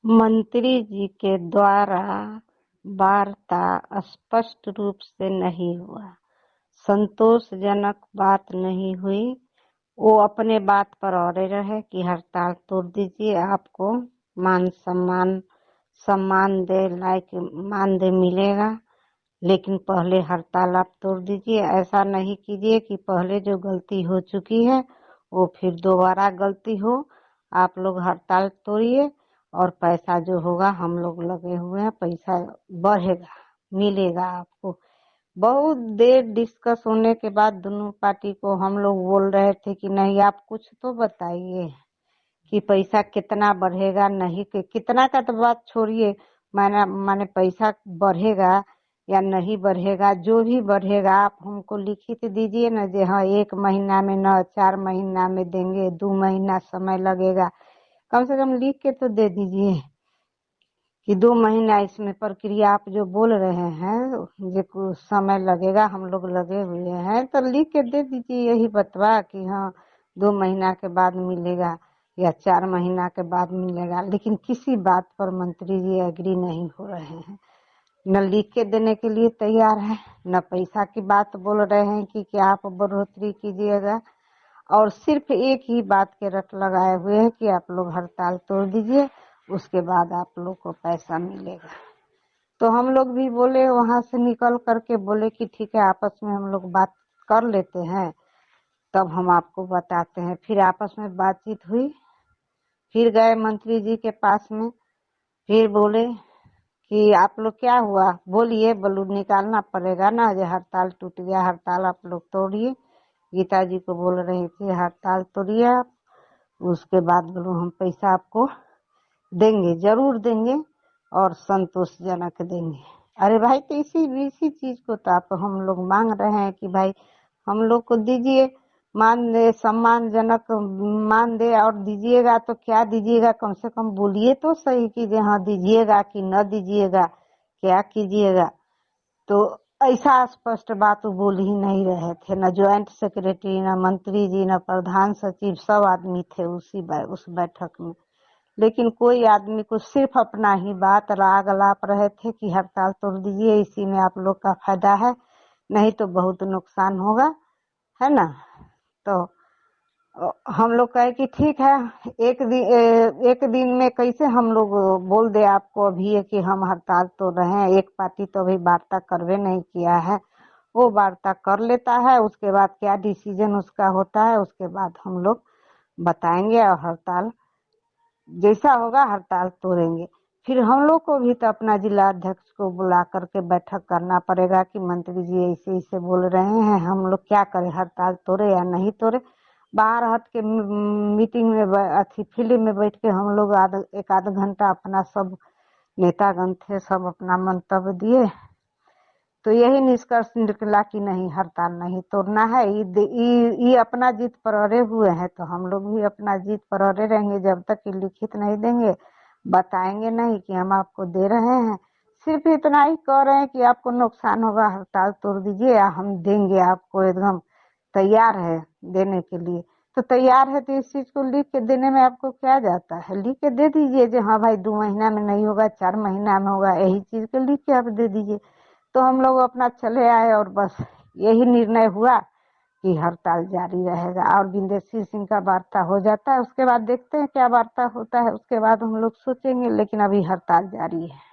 मंत्री जी के द्वारा वार्ता स्पष्ट रूप से नहीं हुआ, संतोषजनक बात नहीं हुई। वो अपने बात पर अड़े रहे कि हड़ताल तोड़ दीजिए, आपको मान सम्मान दे लायक मानदेय मिलेगा, लेकिन पहले हड़ताल आप तोड़ दीजिए। ऐसा नहीं कीजिए कि पहले जो गलती हो चुकी है वो फिर दोबारा गलती हो। आप लोग हड़ताल तोड़िए और पैसा जो होगा, हम लोग लगे हुए हैं, पैसा बढ़ेगा, मिलेगा आपको। बहुत देर डिस्कस होने के बाद दोनों पार्टी को हम लोग बोल रहे थे कि नहीं, आप कुछ तो बताइए कि पैसा कितना बढ़ेगा, नहीं कि कितना का तो बात छोड़िए, माने पैसा बढ़ेगा या नहीं बढ़ेगा। जो भी बढ़ेगा आप हमको लिखित दीजिए ना, जे हाँ 1 महीना में न 4 महीना में देंगे, 2 महीना समय लगेगा, कम से कम लिख के तो दे दीजिए कि 2 महीना इसमें प्रक्रिया आप जो बोल रहे हैं जो कुछ समय लगेगा, हम लोग लगे हुए हैं, तो लिख के दे दीजिए यही बतवा कि हाँ 2 महीना के बाद मिलेगा या 4 महीना के बाद मिलेगा। लेकिन किसी बात पर मंत्री जी एग्री नहीं हो रहे हैं, न लिख के देने के लिए तैयार है, न पैसा की बात बोल रहे हैं कि आप बढ़ोतरी कीजिएगा, और सिर्फ एक ही बात के रट लगाए हुए हैं कि आप लोग हड़ताल तोड़ दीजिए, उसके बाद आप लोग को पैसा मिलेगा। तो हम लोग भी बोले, वहां से निकल करके बोले कि ठीक है, आपस में हम लोग बात कर लेते हैं, तब हम आपको बताते हैं। फिर आपस में बातचीत हुई, फिर गए मंत्री जी के पास में, फिर बोले कि आप लोग क्या हुआ, बोलिए, बलून निकालना पड़ेगा ना, जो हड़ताल टूट गया, हड़ताल आप लोग तोड़िए। गीता जी को बोल रही थी हड़ताल तोड़िए आप, उसके बाद बोलो हम पैसा आपको देंगे, जरूर देंगे और संतोषजनक देंगे। अरे भाई, तो इसी चीज को तो आप हम लोग मांग रहे हैं कि भाई हम लोग को दीजिए, मान दे, सम्मानजनक मान दे। और दीजिएगा तो क्या दीजिएगा, कम से कम बोलिए तो सही कि हाँ दीजिएगा कि न दीजिएगा, क्या कीजिएगा। तो ऐसा स्पष्ट बात वो बोल ही नहीं रहे थे, न ज्वाइंट सेक्रेटरी, न मंत्री जी, न प्रधान सचिव, सब आदमी थे उस बैठक में। लेकिन कोई आदमी को सिर्फ अपना ही बात राग लाप रहे थे कि हड़ताल तोड़ दीजिए, इसी में आप लोग का फायदा है, नहीं तो बहुत नुकसान होगा, है ना। तो हम लोग कहे कि ठीक है, एक दिन में कैसे हम लोग बोल दे आपको अभी कि हम हड़ताल तोड़ रहे हैं। एक पार्टी तो अभी वार्ता करवे नहीं किया है, वो वार्ता कर लेता है, उसके बाद क्या डिसीजन उसका होता है उसके बाद हम लोग बताएंगे, और हड़ताल जैसा होगा हड़ताल तोड़ेंगे। फिर हम लोग को भी तो अपना जिला अध्यक्ष को बुला करके बैठक करना पड़ेगा कि मंत्री जी ऐसे ऐसे बोल रहे हैं, हम लोग क्या करें, हड़ताल तोड़े या नहीं तोड़े। बाहर हट के मीटिंग में अथी फील्ड में बैठ के हम लोग एक आध घंटा अपना सब नेतागण थे, सब अपना मंतव्य दिए, तो यही निष्कर्ष निकला कि नहीं, हड़ताल नहीं तोड़ना है। ये अपना जीत पर अड़े हुए हैं, तो हम लोग भी अपना जीत पर अड़े रहेंगे जब तक कि लिखित नहीं देंगे, बताएंगे नहीं कि हम आपको दे रहे हैं। सिर्फ इतना ही कह रहे हैं कि आपको नुकसान होगा, हड़ताल तोड़ दीजिए या हम देंगे आपको, एकदम तैयार है देने के लिए। तो तैयार है तो इस चीज को लिख के देने में आपको क्या जाता है, लिख के दे दीजिए जो हाँ भाई 2 महीना में नहीं होगा, 4 महीना में होगा, यही चीज को लिख के आप दे दीजिए। तो हम लोग अपना चले आए और बस यही निर्णय हुआ कि हड़ताल जारी रहेगा। और बिंदेश्वर सिंह का वार्ता हो जाता है, उसके बाद देखते हैं क्या वार्ता होता है, उसके बाद हम लोग सोचेंगे, लेकिन अभी हड़ताल जारी है।